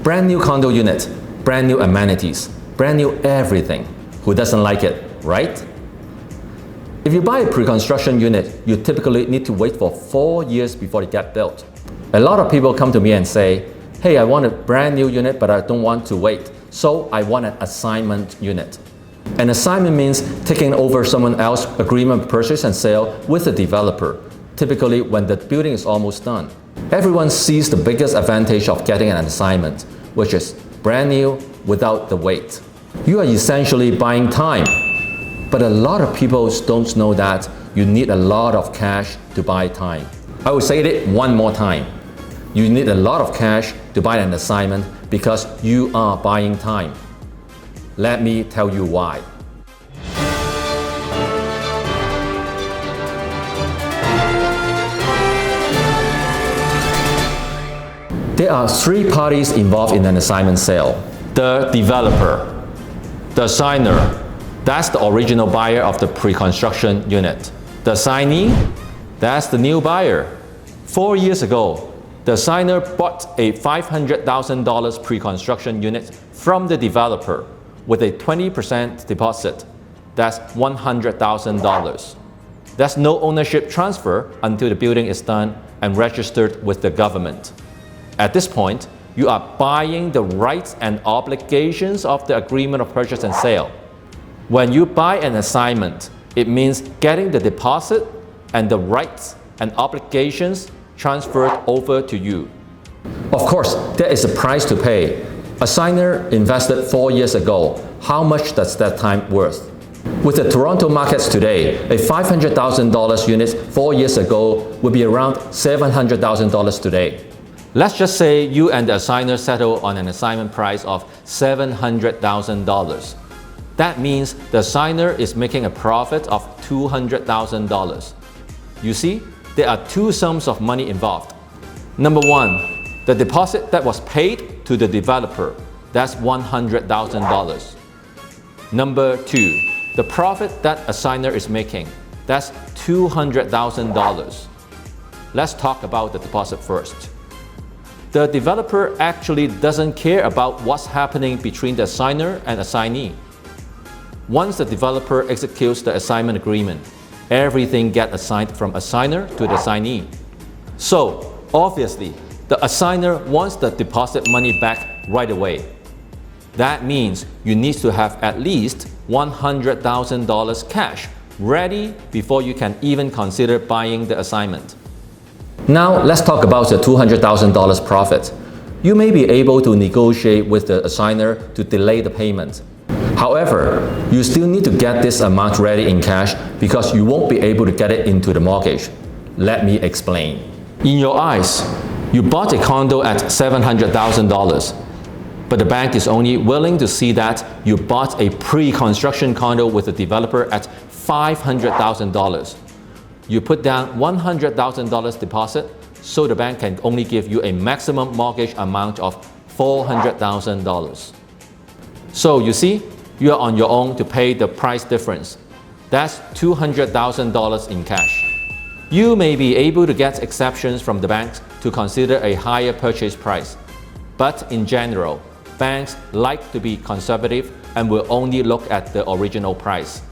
Brand new condo unit, brand new amenities, brand new everything. Who doesn't like it, right? If you buy a pre-construction unit, you typically need to wait for 4 years before it gets built. A lot of people come to me and say, hey, I want a brand new unit, but I don't want to wait, so I want an assignment unit. An assignment means taking over someone else's agreement of purchase and sale with a developer, typically when the building is almost done. Everyone sees the biggest advantage of getting an assignment, which is brand new without the wait. You are essentially buying time. But a lot of people don't know that you need a lot of cash to buy time. I will say it one more time. You need a lot of cash to buy an assignment because you are buying time. Let me tell you why. There are 3 parties involved in an assignment sale. The developer, the assigner, that's the original buyer of the pre-construction unit. The assignee, that's the new buyer. 4 years ago, the assigner bought a $500,000 pre-construction unit from the developer with a 20% deposit. That's $100,000. There's no ownership transfer until the building is done and registered with the government. At this point, you are buying the rights and obligations of the agreement of purchase and sale. When you buy an assignment, it means getting the deposit and the rights and obligations transferred over to you. Of course, there is a price to pay. A signer invested 4 years ago. How much does that time worth? With the Toronto markets today, a $500,000 unit 4 years ago would be around $700,000 today. Let's just say you and the assigner settle on an assignment price of $700,000. That means the assigner is making a profit of $200,000. You see, there are 2 sums of money involved. Number 1, the deposit that was paid to the developer, that's $100,000. Number 2, the profit that assigner is making, that's $200,000. Let's talk about the deposit first. The developer actually doesn't care about what's happening between the assigner and assignee. Once the developer executes the assignment agreement, everything gets assigned from assigner to the assignee. So, obviously, the assigner wants the deposit money back right away. That means you need to have at least $100,000 cash ready before you can even consider buying the assignment. Now, let's talk about the $200,000 profit. You may be able to negotiate with the assigner to delay the payment. However, you still need to get this amount ready in cash because you won't be able to get it into the mortgage. Let me explain. In your eyes, you bought a condo at $700,000, but the bank is only willing to see that you bought a pre-construction condo with a developer at $500,000. You put down $100,000 deposit, so the bank can only give you a maximum mortgage amount of $400,000. So you see, you are on your own to pay the price difference. That's $200,000 in cash. You may be able to get exceptions from the banks to consider a higher purchase price. But in general, banks like to be conservative and will only look at the original price.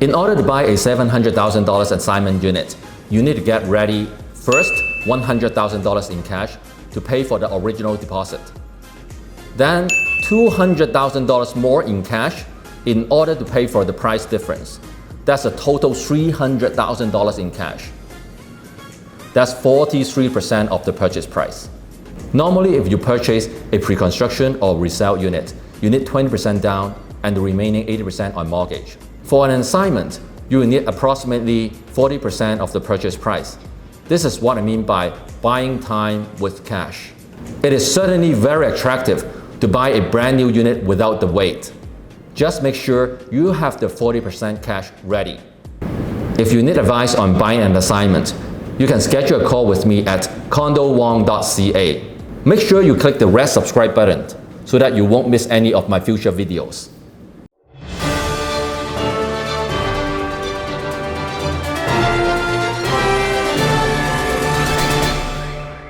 In order to buy a $700,000 assignment unit, you need to get ready first $100,000 in cash to pay for the original deposit. Then $200,000 more in cash in order to pay for the price difference. That's a total $300,000 in cash. That's 43% of the purchase price. Normally, if you purchase a pre-construction or resale unit, you need 20% down and the remaining 80% on mortgage. For an assignment, you will need approximately 40% of the purchase price. This is what I mean by buying time with cash. It is certainly very attractive to buy a brand new unit without the wait. Just make sure you have the 40% cash ready. If you need advice on buying an assignment, you can schedule a call with me at CondoWong.ca. Make sure you click the red subscribe button so that you won't miss any of my future videos.